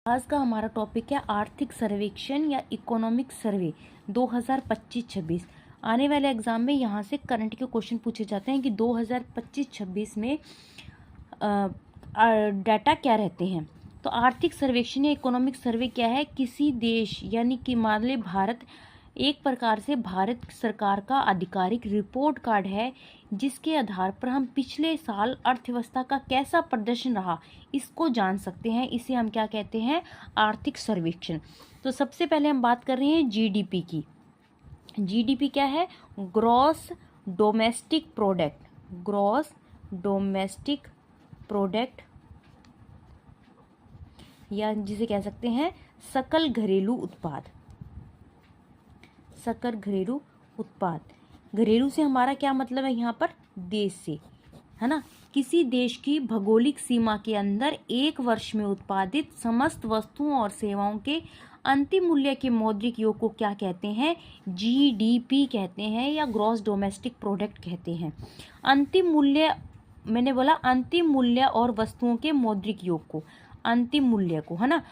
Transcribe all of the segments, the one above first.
आज का हमारा टॉपिक है आर्थिक सर्वेक्षण या इकोनॉमिक सर्वे 2025-26। आने वाले एग्जाम में यहाँ से करंट के क्वेश्चन पूछे जाते हैं कि 2025-26 में डाटा क्या रहते हैं। तो आर्थिक सर्वेक्षण या इकोनॉमिक सर्वे क्या है? किसी देश यानी कि मान ले भारत एक प्रकार से भारत सरकार का आधिकारिक रिपोर्ट कार्ड है, जिसके आधार पर हम पिछले साल अर्थव्यवस्था का कैसा प्रदर्शन रहा इसको जान सकते हैं। इसे हम क्या कहते हैं? आर्थिक सर्वेक्षण। तो सबसे पहले हम बात कर रहे हैं जीडीपी की। जीडीपी क्या है? Gross domestic product. Gross domestic product या जिसे कह सकते हैं सकल घरेलू उत्पाद। सकल घरेलू उत्पाद, घरेलू से हमारा क्या मतलब है यहाँ पर? देश से, है ना। किसी देश की भौगोलिक सीमा के अंदर एक वर्ष में उत्पादित समस्त वस्तुओं और सेवाओं के अंतिम मूल्य के मौद्रिक योग को क्या कहते हैं? जीडीपी कहते हैं या ग्रॉस डोमेस्टिक प्रोडक्ट कहते हैं। अंतिम मूल्य, मैंने बोला अंतिम मूल्य और वस्तुओं के मौद्रिक योग को, अंतिम मूल्य को, है ना।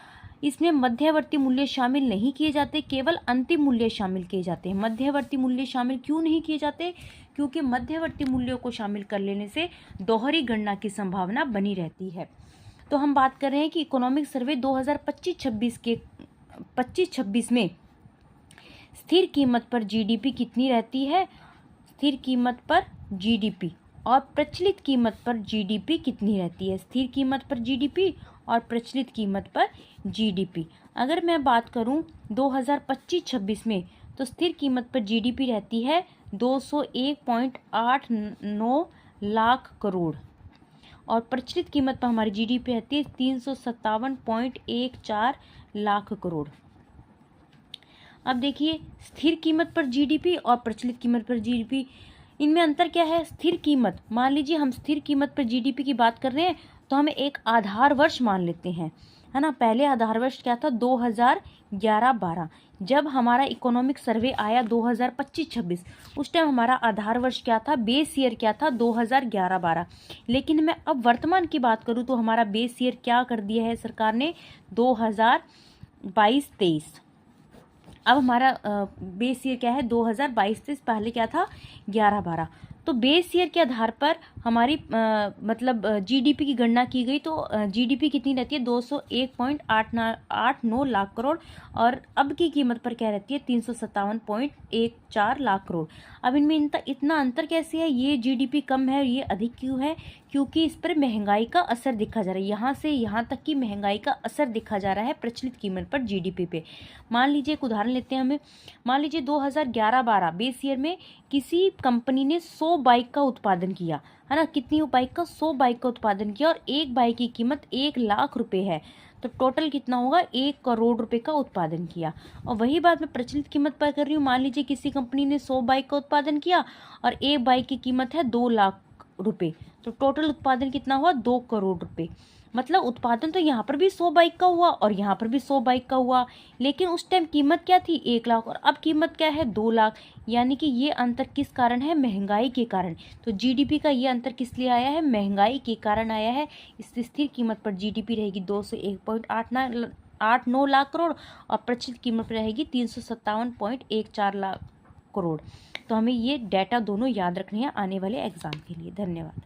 इसमें मध्यवर्ती मूल्य शामिल नहीं किए जाते, केवल अंतिम मूल्य शामिल किए जाते हैं। मध्यवर्ती मूल्य शामिल क्यों नहीं किए जाते? क्योंकि मध्यवर्ती मूल्यों को शामिल कर लेने से दोहरी गणना की संभावना बनी रहती है। तो हम बात कर रहे हैं कि इकोनॉमिक सर्वे 2025-26 में स्थिर कीमत पर जीडीपी कितनी रहती है? स्थिर कीमत पर जीडीपी और प्रचलित कीमत पर जीडीपी कितनी रहती है? स्थिर कीमत पर जीडीपी और प्रचलित कीमत पर जीडीपी। अगर मैं बात करूं 2025-26 में, तो स्थिर कीमत पर जीडीपी रहती है 201.89 लाख करोड़ और प्रचलित कीमत पर हमारी जीडीपी रहती है 357.14 लाख करोड़। अब देखिए, स्थिर कीमत पर जीडीपी और प्रचलित कीमत पर जीडीपी, इनमें अंतर क्या है? स्थिर कीमत, मान लीजिए हम स्थिर कीमत पर जीडीपी की बात कर रहे हैं तो हमें एक आधार वर्ष मान लेते हैं, है ना। पहले आधार वर्ष क्या था? 2011-12। जब हमारा इकोनॉमिक सर्वे आया 2025-26, उस टाइम हमारा आधार वर्ष क्या था? बेस ईयर क्या था? 2011-12। लेकिन मैं अब वर्तमान की बात करूँ तो हमारा बेस ईयर क्या कर दिया है सरकार ने? 2022-23। अब हमारा बेस ईयर क्या है? 2022-23। पहले क्या था? 11-12। तो बेस ईयर के आधार पर हमारी मतलब जीडीपी की गणना की गई तो जीडीपी कितनी रहती है? 201.89 लाख करोड़ और अब की कीमत पर क्या रहती है? 357.14 लाख करोड़। अब इनमें इतना अंतर कैसे है? ये जीडीपी कम है, ये अधिक क्यों है? क्योंकि इस पर महंगाई का असर दिखा जा रहा है। यहाँ से यहाँ तक की महंगाई का असर दिखा जा रहा है प्रचलित कीमत पर जीडीपी पे। मान लीजिए एक उदाहरण लेते हैं हमें। मान लीजिए 2011-12 बेस ईयर में किसी कंपनी ने 100 बाइक का उत्पादन किया, है ना। कितनी बाइक का? 100 बाइक का उत्पादन किया और एक बाइक की कीमत 1 लाख रुपए है। तो टोटल कितना होगा? 1 करोड़ रुपए का उत्पादन किया। और वही बात मैं प्रचलित कीमत पर कर रही हूँ। मान लीजिए किसी कंपनी ने 100 बाइक का उत्पादन किया और एक बाइक की कीमत है 2 लाख रुपए, तो टोटल उत्पादन कितना हुआ? 2 करोड़ रुपए। मतलब उत्पादन तो यहाँ पर भी 100 बाइक का हुआ और यहाँ पर भी 100 बाइक का हुआ, लेकिन उस टाइम कीमत क्या थी? 1 लाख और अब कीमत क्या है? 2 लाख। यानी कि ये अंतर किस कारण है? महंगाई के कारण। तो जीडीपी का ये अंतर किस लिए आया है? महंगाई के कारण आया है। इस स्थिर कीमत पर जीडीपी रहेगी 201.89 लाख करोड़ और प्रचलित कीमत पर रहेगी 357.14 लाख करोड़। तो हमें ये डाटा दोनों याद रखने हैं आने वाले एग्जाम के लिए। धन्यवाद।